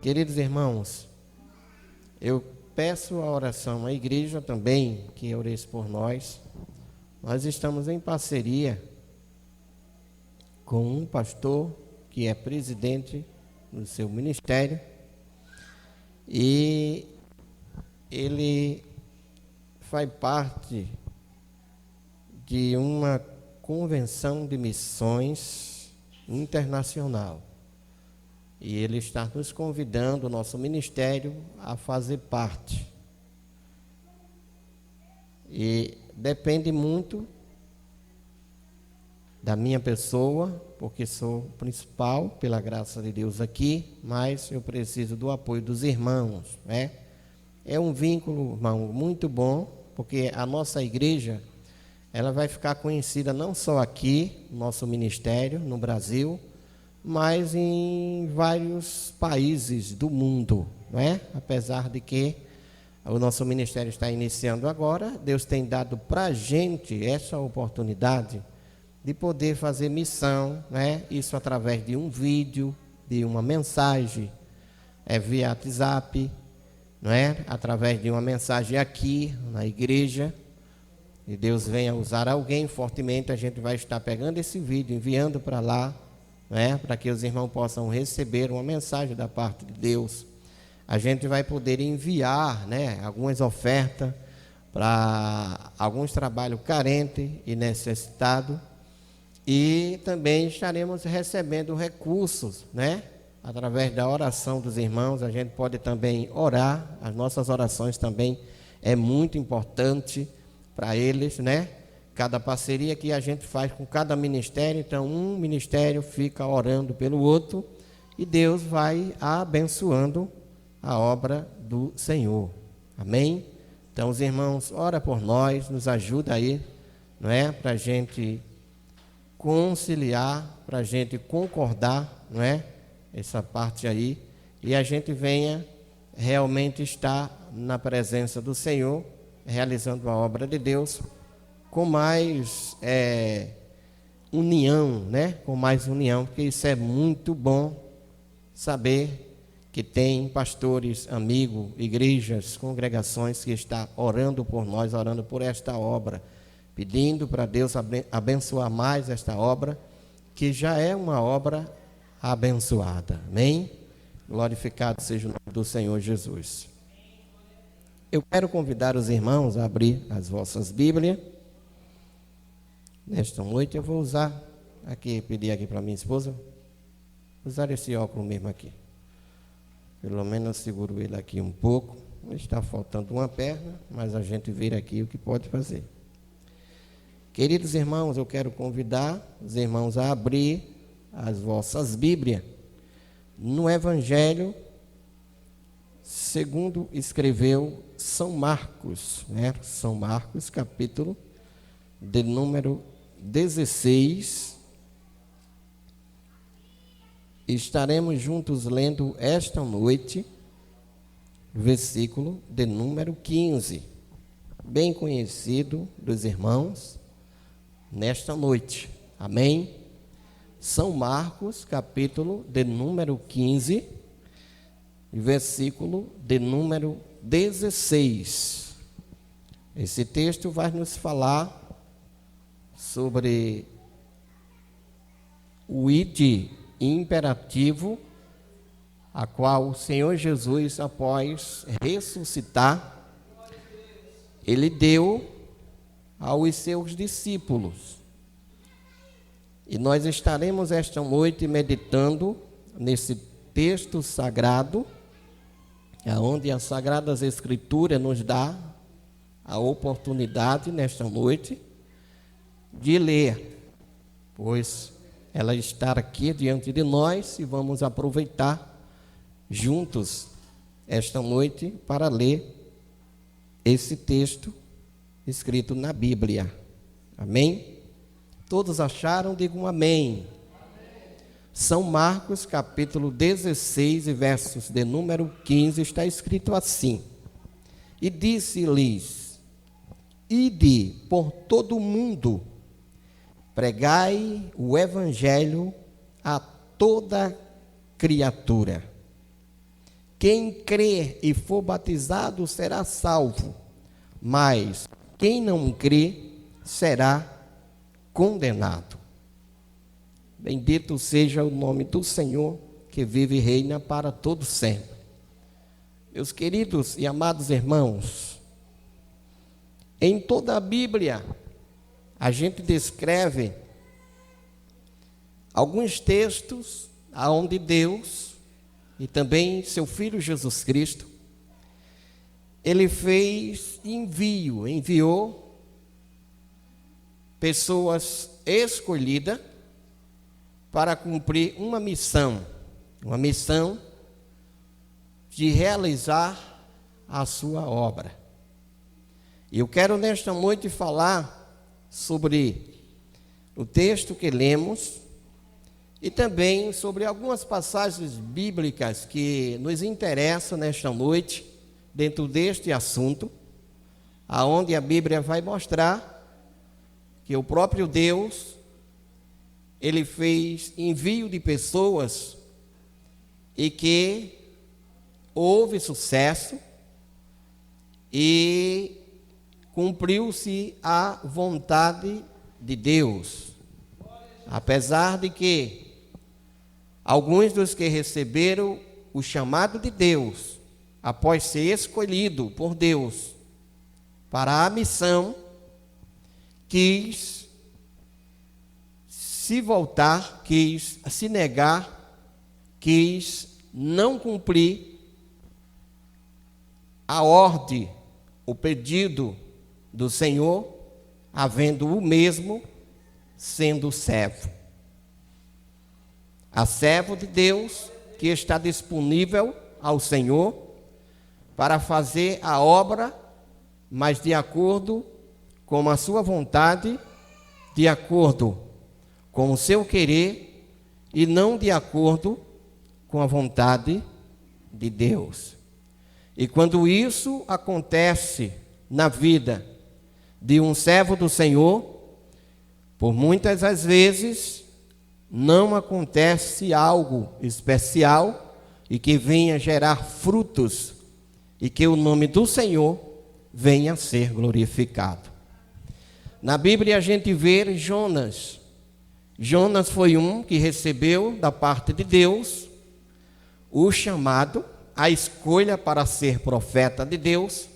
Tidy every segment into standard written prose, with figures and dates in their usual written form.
Queridos irmãos, eu peço a oração à igreja também, que oreis por nós. Nós estamos em parceria com um pastor que é presidente do seu ministério e ele faz parte de uma convenção de missões internacional. E ele está nos convidando, o nosso ministério, a fazer parte. E depende muito da minha pessoa, porque sou o principal, pela graça de Deus aqui, mas eu preciso do apoio dos irmãos, né? É um vínculo, irmão, muito bom, porque a nossa igreja, ela vai ficar conhecida não só aqui, nosso ministério, no Brasil, mas em vários países do mundo, não é? Apesar de que o nosso ministério está iniciando agora, Deus tem dado para a gente essa oportunidade de poder fazer missão, né? Isso através de um vídeo, de uma mensagem, via WhatsApp, não é? Através de uma mensagem aqui na igreja, e Deus venha usar alguém fortemente, a gente vai estar pegando esse vídeo, enviando para lá, para que os irmãos possam receber uma mensagem da parte de Deus. A gente vai poder enviar, algumas ofertas para alguns trabalhos carentes e necessitados, e também estaremos recebendo recursos, através da oração dos irmãos. A gente pode também orar, as nossas orações também é muito importante para eles, Cada parceria que a gente faz com cada ministério, então um ministério fica orando pelo outro e Deus vai abençoando a obra do Senhor. Amém? Então os irmãos, ora por nós, nos ajuda aí, para a gente conciliar, para a gente concordar, essa parte aí, e a gente venha realmente estar na presença do Senhor, realizando a obra de Deus, com mais união, com mais união, porque isso é muito bom saber que tem pastores, amigos, igrejas, congregações que estão orando por nós, orando por esta obra, pedindo para Deus abençoar mais esta obra, que já é uma obra abençoada. Amém? Glorificado seja o nome do Senhor Jesus. Eu quero convidar os irmãos a abrir as vossas Bíblias. Nesta noite eu vou usar aqui, pedir aqui para minha esposa, usar esse óculos mesmo aqui. Pelo menos eu seguro ele aqui um pouco. Está faltando uma perna, mas a gente vira aqui o que pode fazer. Queridos irmãos, eu quero convidar os irmãos a abrir as vossas Bíblias no Evangelho segundo escreveu São Marcos, São Marcos, capítulo de número 16. Estaremos juntos lendo esta noite, versículo de número 15, bem conhecido dos irmãos, nesta noite. Amém? São Marcos, capítulo de número 15, versículo de número 16. Esse texto vai nos falar sobre o ide imperativo, a qual o Senhor Jesus, após ressuscitar, ele deu aos seus discípulos. E nós estaremos esta noite meditando nesse texto sagrado, onde as Sagradas Escrituras nos dá a oportunidade nesta noite de ler, pois ela está aqui diante de nós e vamos aproveitar juntos esta noite para ler esse texto escrito na Bíblia. Amém? Todos acharam? Digam amém. São Marcos, capítulo 16, versos de número 15, está escrito assim: E disse-lhes: Ide por todo o mundo, pregai o evangelho a toda criatura. quem crer e for batizado será salvo, mas quem não crer será condenado. Bendito seja o nome do Senhor, que vive e reina para todo sempre. Meus queridos e amados irmãos, em toda a Bíblia, a gente descreve alguns textos aonde Deus e também seu Filho Jesus Cristo, ele enviou pessoas escolhidas para cumprir uma missão de realizar a sua obra. E eu quero nesta noite falar sobre o texto que lemos e também sobre algumas passagens bíblicas que nos interessam nesta noite, dentro deste assunto, aonde a Bíblia vai mostrar que o próprio Deus, ele fez envio de pessoas e que houve sucesso e cumpriu-se a vontade de Deus. Apesar de que alguns dos que receberam o chamado de Deus, após ser escolhido por Deus para a missão, quis se voltar, quis se negar, quis não cumprir a ordem, o pedido do Senhor, havendo o mesmo sendo servo. A servo de Deus que está disponível ao Senhor para fazer a obra, mas de acordo com a sua vontade, de acordo com o seu querer e não de acordo com a vontade de Deus. E quando isso acontece na vida de um servo do Senhor, por muitas das vezes não acontece algo especial e que venha gerar frutos e que o nome do Senhor venha a ser glorificado. Na Bíblia a gente vê Jonas. Jonas foi um que recebeu da parte de Deus o chamado, a escolha para ser profeta de Deus,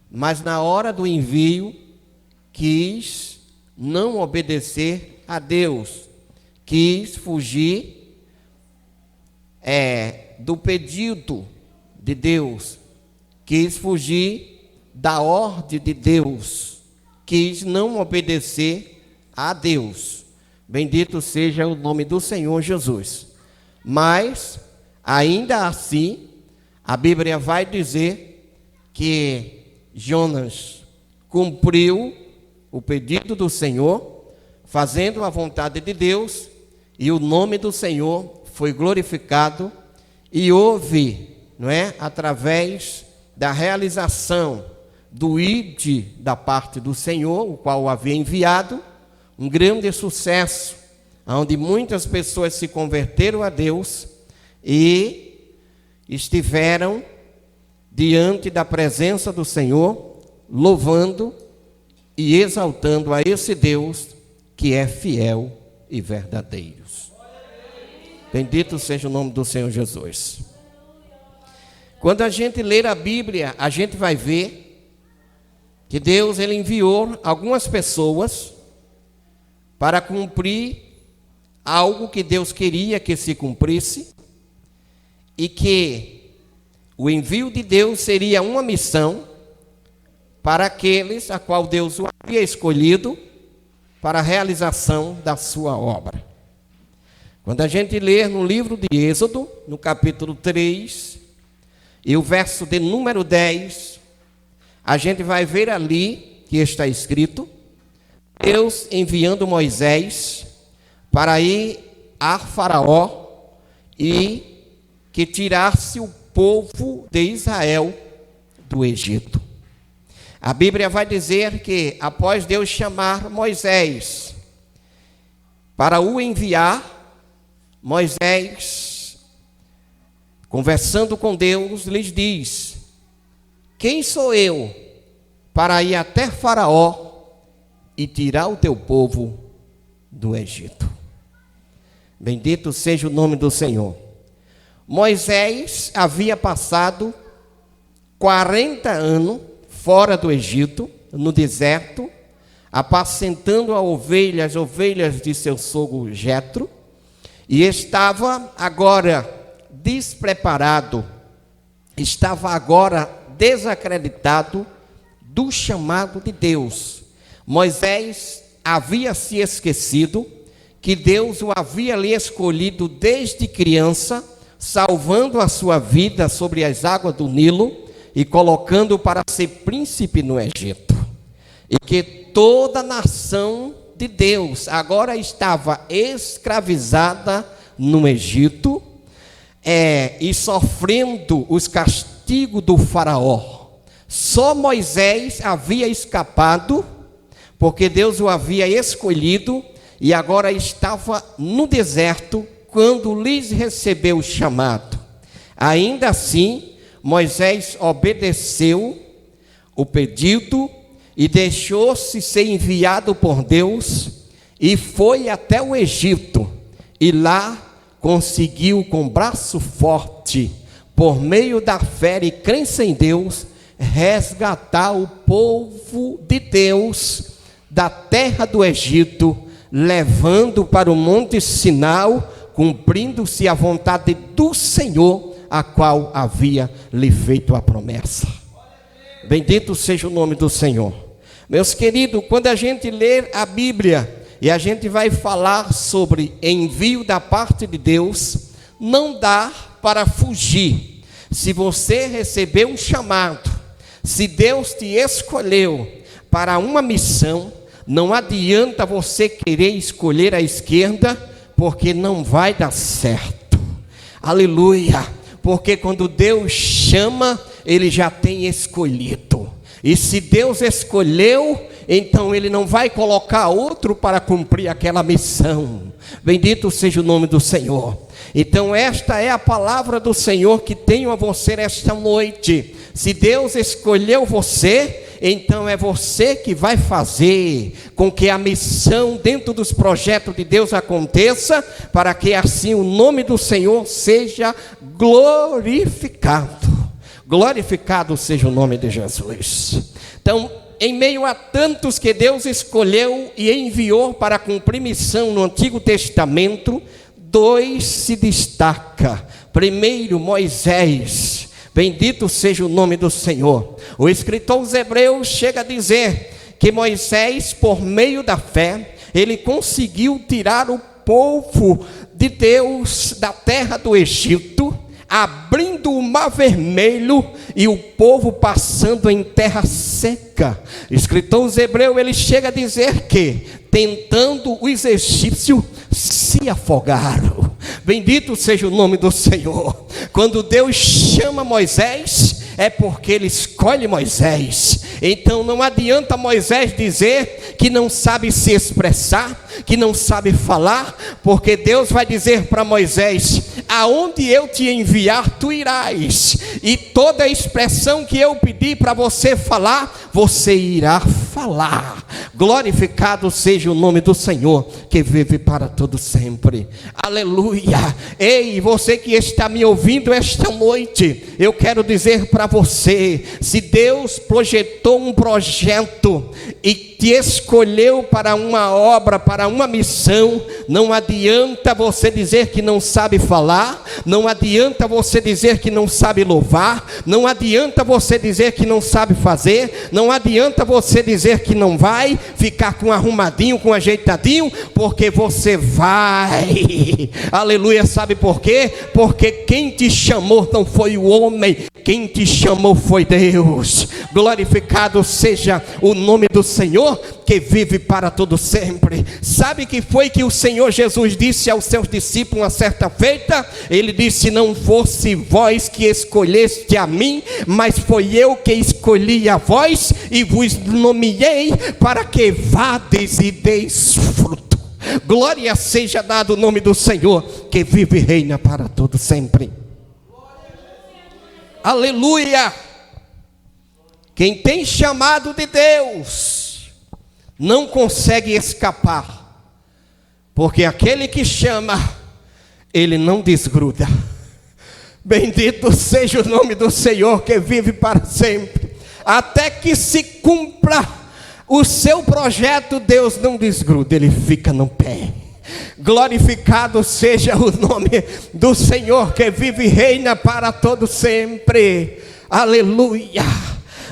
mas na hora do envio quis não obedecer a Deus, quis fugir do pedido de Deus, quis fugir da ordem de Deus, quis não obedecer a Deus. Bendito seja o nome do Senhor Jesus. Mas, ainda assim, a Bíblia vai dizer que Jonas cumpriu o pedido do Senhor, fazendo a vontade de Deus, e o nome do Senhor foi glorificado, e houve, através da realização do ID da parte do Senhor, o qual o havia enviado, um grande sucesso, onde muitas pessoas se converteram a Deus e estiveram diante da presença do Senhor, louvando e exaltando a esse Deus que é fiel e verdadeiro. Bendito seja o nome do Senhor Jesus. Quando a gente ler a Bíblia, a gente vai ver que Deus ele enviou algumas pessoas para cumprir algo que Deus queria que se cumprisse, e que o envio de Deus seria uma missão para aqueles a qual Deus o havia escolhido para a realização da sua obra. Quando a gente ler no livro de Êxodo, no capítulo 3, e o verso de número 10, a gente vai ver ali que está escrito: Deus enviando Moisés para ir a Faraó e que tirasse o povo de Israel do Egito. A Bíblia vai dizer que após Deus chamar Moisés para o enviar, Moisés conversando com Deus, lhes diz: quem sou eu para ir até Faraó e tirar o teu povo do Egito? Bendito seja o nome do Senhor. Moisés havia passado 40 anos fora do Egito, no deserto, apacentando as ovelhas de seu sogro Jetro, e estava agora despreparado, estava agora desacreditado do chamado de Deus. Moisés havia se esquecido que Deus o havia lhe escolhido desde criança, salvando a sua vida sobre as águas do Nilo e colocando para ser príncipe no Egito. E que toda a nação de Deus agora estava escravizada no Egito, e sofrendo os castigos do Faraó. Só Moisés havia escapado, porque Deus o havia escolhido, e agora estava no deserto, quando lhes recebeu o chamado. Ainda assim, Moisés obedeceu o pedido e deixou-se ser enviado por Deus, e foi até o Egito, e lá conseguiu com braço forte, por meio da fé e crença em Deus, resgatar o povo de Deus da terra do Egito, levando para o monte Sinai, cumprindo-se a vontade do Senhor, a qual havia lhe feito a promessa. Bendito seja o nome do Senhor. Meus queridos, quando a gente lê a Bíblia e a gente vai falar sobre envio da parte de Deus, não dá para fugir. Se você recebeu um chamado, se Deus te escolheu para uma missão, não adianta você querer escolher a esquerda, porque não vai dar certo. Aleluia! Porque quando Deus chama, Ele já tem escolhido. E se Deus escolheu, então Ele não vai colocar outro para cumprir aquela missão. Bendito seja o nome do Senhor. Então esta é a palavra do Senhor que tenho a você esta noite. Se Deus escolheu você, então é você que vai fazer com que a missão dentro dos projetos de Deus aconteça, para que assim o nome do Senhor seja glorificado. Glorificado seja o nome de Jesus. Então, em meio a tantos que Deus escolheu e enviou para cumprir missão no Antigo Testamento, dois se destaca. Primeiro, Moisés. Bendito seja o nome do Senhor. O escritor aos Hebreus chega a dizer que Moisés, por meio da fé, ele conseguiu tirar o povo de Deus da terra do Egito, abrindo o mar vermelho e o povo passando em terra seca. O escritor aos Hebreus, ele chega a dizer que, tentando os egípcios, se afogaram. Bendito seja o nome do Senhor. Quando Deus chama Moisés, é porque Ele escolhe Moisés. Então não adianta Moisés dizer que não sabe se expressar, que não sabe falar, porque Deus vai dizer para Moisés: aonde eu te enviar, tu irás, e toda a expressão que eu pedi para você falar, você irá falar. Glorificado seja o nome do Senhor, que vive para todo sempre. Aleluia. Ei, você que está me ouvindo esta noite, eu quero dizer para você: se Deus projetou um projeto e te escolheu para uma obra, para uma missão, não adianta você dizer que não sabe falar, não adianta você dizer que não sabe louvar, não adianta você dizer que não sabe fazer, não adianta você dizer que não vai ficar com arrumadinho, com ajeitadinho, porque você vai. Aleluia. Sabe por quê? Porque quem te chamou não foi o homem, quem te chamou foi Deus. Glorificado seja o nome do Senhor, que vive para todo sempre. Sabe que foi que o Senhor Jesus disse aos seus discípulos uma certa feita? Ele disse: não fosse vós que escolheste a mim, mas foi eu que escolhi a vós e vos nomeei para que vades e deis fruto. Glória seja dado o nome do Senhor, que vive e reina para todo sempre. Aleluia! Quem tem chamado de Deus não consegue escapar, porque aquele que chama, ele não desgruda. Bendito seja o nome do Senhor, que vive para sempre. Até que se cumpra o seu projeto, Deus não desgruda, ele fica no pé. Glorificado seja o nome do Senhor, que vive e reina para todo sempre. Aleluia.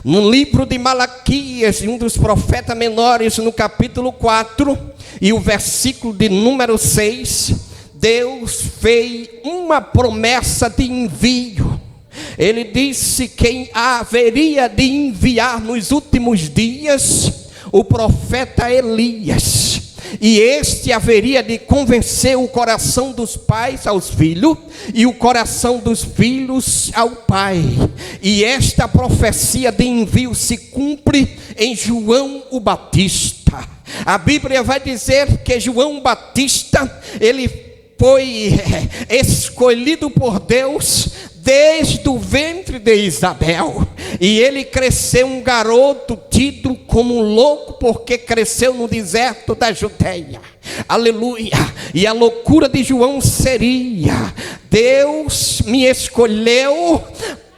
No livro de Malaquias, um dos profetas menores, no capítulo 4 e o versículo de número 6, Deus fez uma promessa de envio. Ele disse que haveria de enviar nos últimos dias o profeta Elias. E este haveria de convencer o coração dos pais aos filhos, e o coração dos filhos ao pai. E esta profecia de envio se cumpre em João o Batista. A Bíblia vai dizer que João Batista, ele foi escolhido por Deus desde o ventre de Isabel, e ele cresceu um garoto tido como um louco, porque cresceu no deserto da Judeia. Aleluia. E a loucura de João seria: Deus me escolheu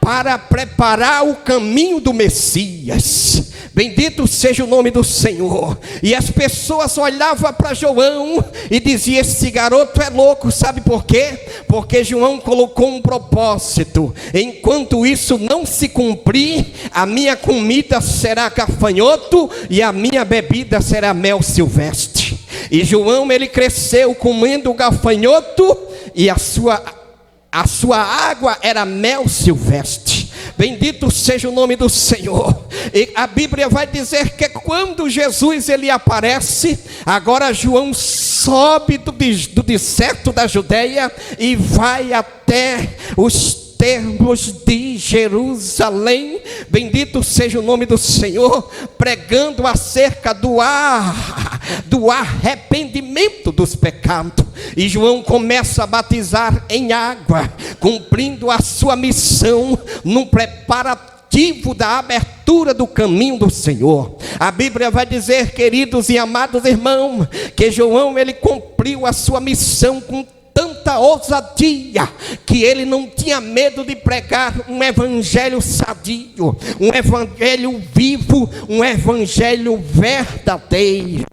para preparar o caminho do Messias. Bendito seja o nome do Senhor. E as pessoas olhavam para João e diziam: esse garoto é louco. Sabe por quê? Porque João colocou um propósito: enquanto isso não se cumprir, a minha comida será gafanhoto e a minha bebida será mel silvestre. E João, ele cresceu comendo gafanhoto, e a sua água era mel silvestre. Bendito seja o nome do Senhor. E a Bíblia vai dizer que quando Jesus ele aparece, agora João sobe do deserto da Judeia e vai até os termos de Jerusalém. Bendito seja o nome do Senhor, pregando acerca do arrependimento dos pecados. E João começa a batizar em água, cumprindo a sua missão no preparativo da abertura do caminho do Senhor. A Bíblia vai dizer, queridos e amados irmãos, que João ele cumpriu a sua missão com tanta ousadia, que ele não tinha medo de pregar um evangelho sadio, um evangelho vivo, um evangelho verdadeiro.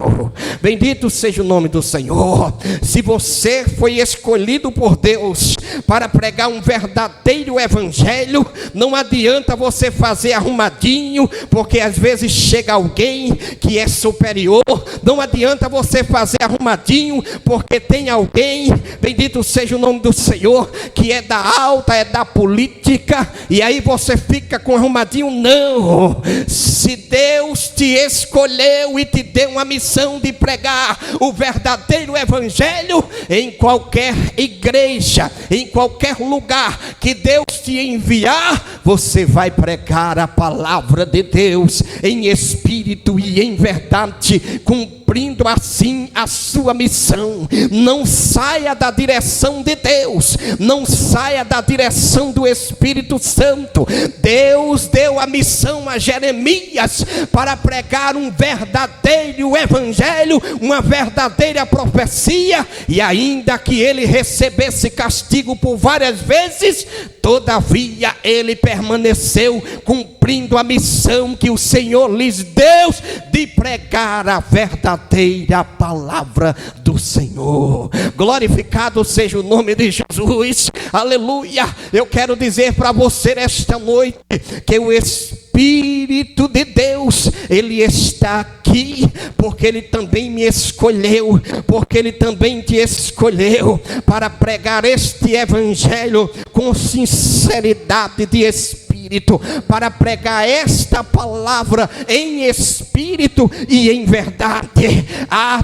Bendito seja o nome do Senhor. Se você foi escolhido por Deus para pregar um verdadeiro evangelho, não adianta você fazer arrumadinho, porque às vezes chega alguém que é superior. Não adianta você fazer arrumadinho, porque tem alguém, bendito seja o nome do Senhor, que é da alta, é da política, e aí você fica com arrumadinho. Não. Se Deus te escolheu e te deu uma missão de pregar o verdadeiro evangelho, em qualquer igreja, em qualquer lugar que Deus te enviar, você vai pregar a palavra de Deus em espírito e em verdade, cumprindo assim a sua missão. Não saia da direção de Deus, não saia da direção do Espírito Santo. Deus deu a missão a Jeremias para pregar um verdadeiro evangelho, uma verdadeira profecia, e ainda que ele recebesse castigo por várias vezes, todavia ele permaneceu cumprindo a missão que o Senhor lhes deu de pregar a verdadeira palavra do Senhor. Glorificado seja o nome de Jesus. Aleluia. Eu quero dizer para você esta noite que o Espírito de Deus, ele está aqui, porque ele também me escolheu, porque ele também te escolheu para pregar este evangelho com sinceridade de espírito, para pregar esta palavra em espírito e em verdade.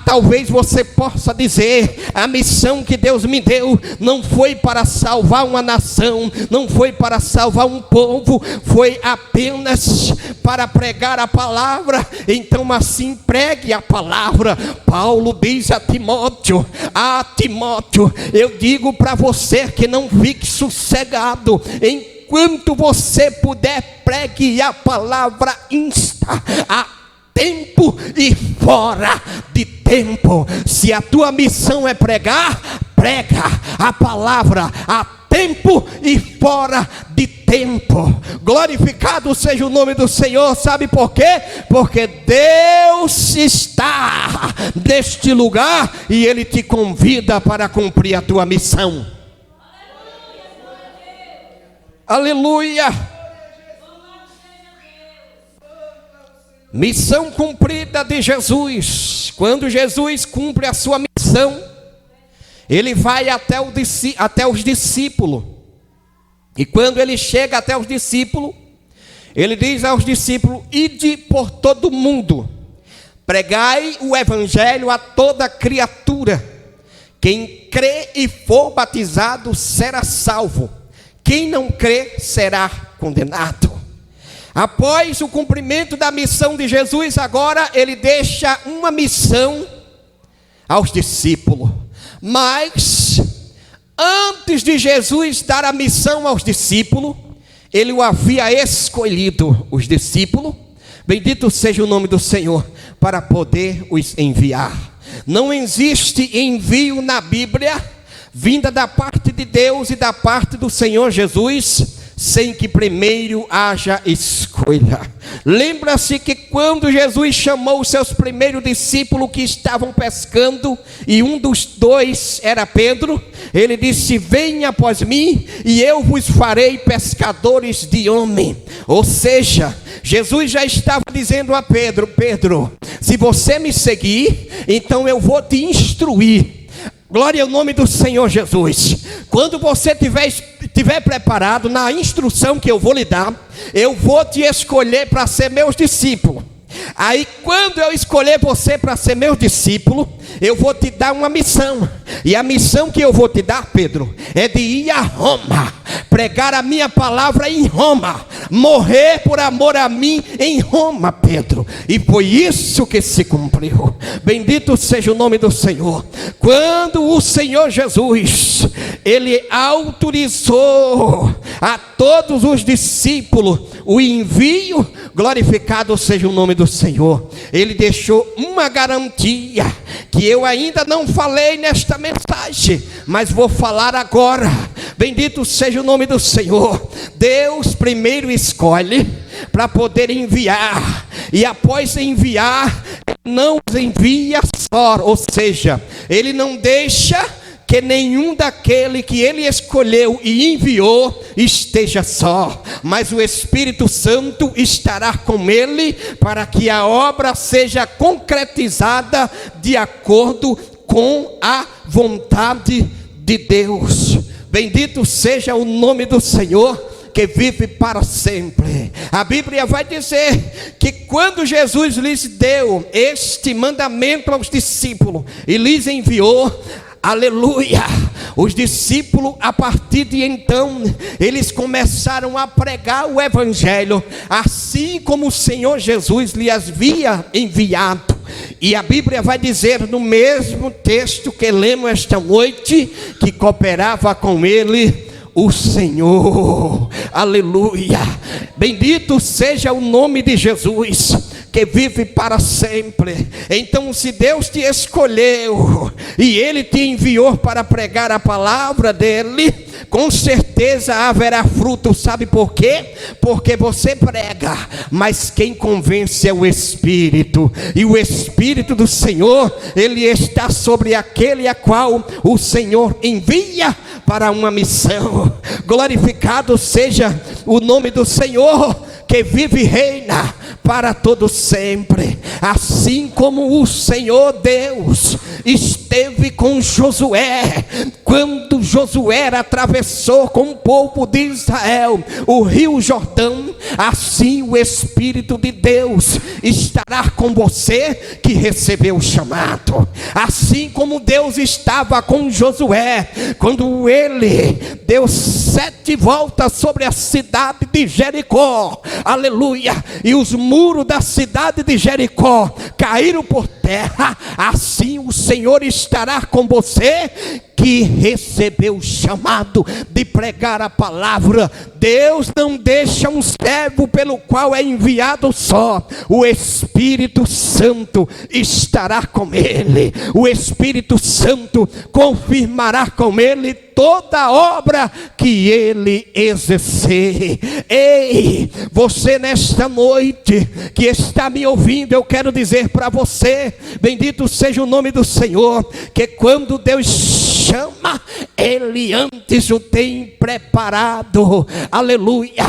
Talvez você possa dizer: a missão que Deus me deu não foi para salvar uma nação, não foi para salvar um povo, foi apenas para pregar a palavra. Então assim pregue a palavra. Paulo diz a Timóteo: Timóteo, eu digo para você que não fique sossegado, em enquanto você puder, pregue a palavra insta, a tempo e fora de tempo. Se a tua missão é pregar, prega a palavra a tempo e fora de tempo. Glorificado seja o nome do Senhor. Sabe por quê? Porque Deus está neste lugar e Ele te convida para cumprir a tua missão. Aleluia. Missão cumprida de Jesus. Quando Jesus cumpre a sua missão, Ele vai até os discípulos. E quando Ele chega até os discípulos, Ele diz aos discípulos: ide por todo mundo, pregai o evangelho a toda criatura. Quem crê e for batizado será salvo, quem não crê será condenado. Após o cumprimento da missão de Jesus, agora Ele deixa uma missão aos discípulos. Mas antes de Jesus dar a missão aos discípulos, Ele o havia escolhido, os discípulos, bendito seja o nome do Senhor, para poder os enviar. Não existe envio na Bíblia, vinda da parte de Deus e da parte do Senhor Jesus, sem que primeiro haja escolha. Lembra-se que quando Jesus chamou os seus primeiros discípulos que estavam pescando, e um dos dois era Pedro, Ele disse: venha após mim e eu vos farei pescadores de homem. Ou seja, Jesus já estava dizendo a Pedro: Pedro, se você me seguir, então eu vou te instruir. Glória ao nome do Senhor Jesus. Quando você estiver preparado na instrução que eu vou lhe dar, eu vou te escolher para ser meus discípulos. Aí quando eu escolher você para ser meu discípulo, eu vou te dar uma missão. E a missão que eu vou te dar, Pedro, é de ir a Roma, pregar a minha palavra em Roma, morrer por amor a mim em Roma, Pedro. E foi isso que se cumpriu. Bendito seja o nome do Senhor. Quando o Senhor Jesus, Ele autorizou a todos os discípulos o envio, glorificado seja o nome do Senhor, Ele deixou uma garantia que eu ainda não falei nesta mensagem, mas vou falar agora. Bendito seja o nome do Senhor. Deus primeiro escolhe para poder enviar, e após enviar, não os envia só, ou seja, Ele não deixa que nenhum daquele que Ele escolheu e enviou esteja só, mas o Espírito Santo estará com ele para que a obra seja concretizada de acordo com a vontade de Deus. Bendito seja o nome do Senhor, que vive para sempre. A Bíblia vai dizer que quando Jesus lhes deu este mandamento aos discípulos e lhes enviou, aleluia, os discípulos, a partir de então, eles começaram a pregar o evangelho, assim como o Senhor Jesus lhes havia enviado. E a Bíblia vai dizer no mesmo texto que lemos esta noite, que cooperava com ele o Senhor. Aleluia, bendito seja o nome de Jesus, que vive para sempre. Então, se Deus te escolheu e Ele te enviou para pregar a palavra dEle, com certeza haverá fruto. Sabe por quê? Porque você prega, mas quem convence é o Espírito, e o Espírito do Senhor, Ele está sobre aquele a qual o Senhor envia para uma missão. Glorificado seja o nome do Senhor, que vive e reina para todo sempre. Assim como o Senhor Deus esteve com Josué, quando Josué atravessou com o povo de Israel o rio Jordão, assim o Espírito de Deus estará com você que recebeu o chamado. Assim como Deus estava com Josué quando ele deu 7 voltas sobre a cidade de Jericó, aleluia, e os muros da cidade de Jericó caíram por terra, assim o Senhor estará com você que recebeu o chamado de pregar a palavra, Deus não deixa um servo pelo qual é enviado só. O Espírito Santo estará com ele. O Espírito Santo confirmará com ele toda a obra que ele exercer. Ei, você nesta noite que está me ouvindo, eu quero dizer para você, bendito seja o nome do Senhor, que quando Deus chama, ele antes o tem preparado, aleluia,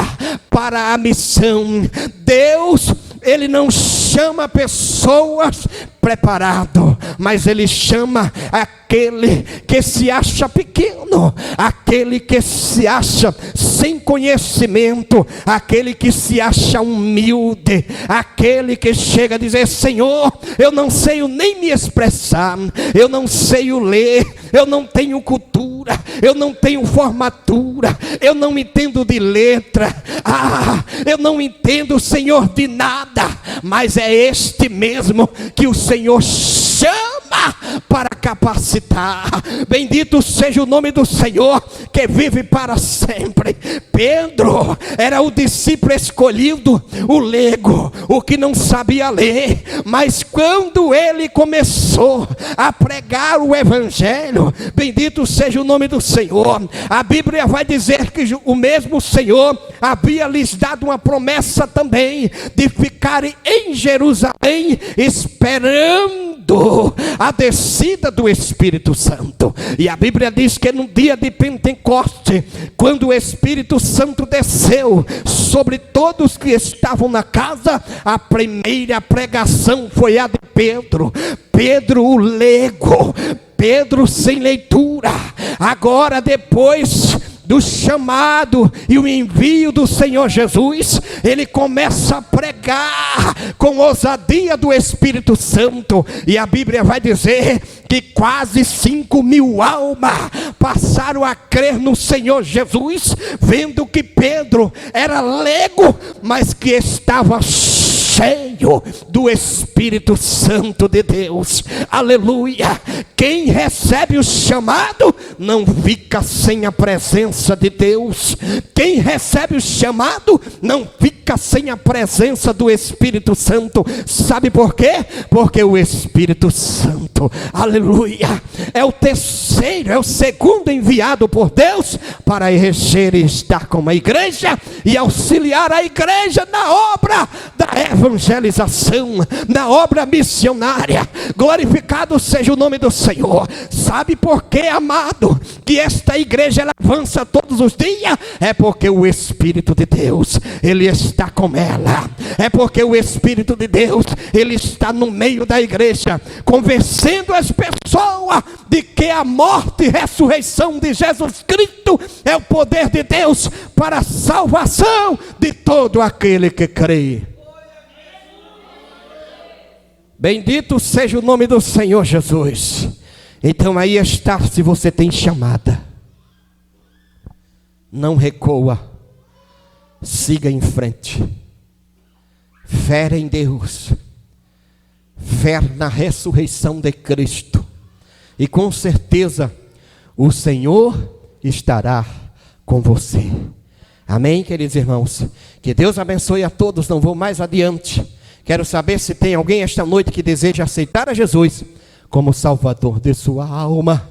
para a missão. Deus, ele não chama pessoas preparado, mas ele chama aquele que se acha pequeno, aquele que se acha sem conhecimento, aquele que se acha humilde, aquele que chega a dizer: Senhor, eu não sei nem me expressar, eu não sei ler, eu não tenho cultura, eu não tenho formatura, eu não entendo de letra, eu não entendo, Senhor, de nada, mas é este mesmo que o Senhor chama para capacitar. Bendito seja o nome do Senhor, que vive para sempre. Pedro era o discípulo escolhido, o leigo, o que não sabia ler, mas quando ele começou a pregar o evangelho, bendito seja o nome do Senhor, a Bíblia vai dizer que o mesmo Senhor havia lhes dado uma promessa também, de ficarem em Jerusalém esperando a descida do Espírito Santo. E a Bíblia diz que no dia de Pentecoste, quando o Espírito Santo desceu sobre todos que estavam na casa, a primeira pregação foi a de Pedro. Pedro o leigo, Pedro sem leitura. Agora, depois do chamado e o envio do Senhor Jesus, ele começa a pregar com ousadia do Espírito Santo, e a Bíblia vai dizer que quase 5.000 almas passaram a crer no Senhor Jesus, vendo que Pedro era leigo, mas que estava cheio do Espírito Santo de Deus. Aleluia. Quem recebe o chamado não fica sem a presença de Deus. Quem recebe o chamado não fica sem a presença do Espírito Santo. Sabe por quê? Porque o Espírito Santo, aleluia, é o terceiro, é o segundo enviado por Deus para reger e estar com a igreja e auxiliar a igreja na obra da evangelização, na obra missionária. Glorificado seja o nome do Senhor. Sabe por quê, amado, que esta igreja ela avança todos os dias? É porque o Espírito de Deus, ele está com ela. É porque o Espírito de Deus, ele está no meio da igreja, convencendo as pessoas de que a morte e ressurreição de Jesus Cristo é o poder de Deus para a salvação de todo aquele que crê. Bendito seja o nome do Senhor Jesus. Então aí está, se você tem chamada, não recua, siga em frente. Fé em Deus, fé na ressurreição de Cristo, e com certeza o Senhor estará com você. Amém, queridos irmãos? Que Deus abençoe a todos. Não vou mais adiante. Quero saber se tem alguém esta noite que deseja aceitar a Jesus como Salvador de sua alma.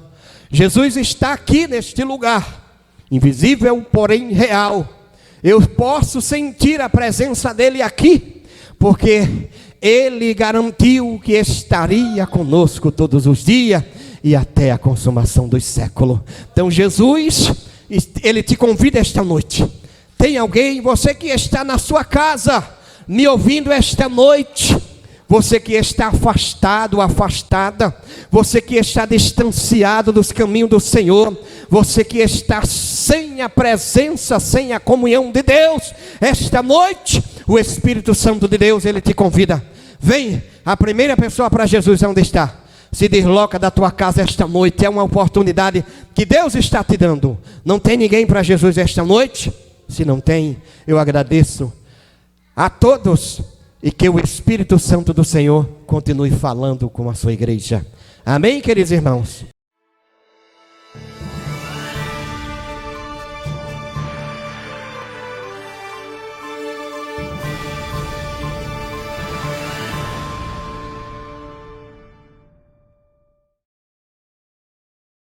Jesus está aqui neste lugar, invisível, porém real. Eu posso sentir a presença dele aqui, porque ele garantiu que estaria conosco todos os dias e até a consumação dos séculos. Então Jesus, ele te convida esta noite. Tem alguém, você que está na sua casa, me ouvindo esta noite, você que está afastado, afastada, você que está distanciado dos caminhos do Senhor, você que está sem a presença, sem a comunhão de Deus, esta noite, o Espírito Santo de Deus, ele te convida. Vem, a primeira pessoa para Jesus, onde está? Se desloca da tua casa esta noite, é uma oportunidade que Deus está te dando. Não tem ninguém para Jesus esta noite? Se não tem, eu agradeço a todos, e que o Espírito Santo do Senhor continue falando com a sua igreja. Amém, queridos irmãos?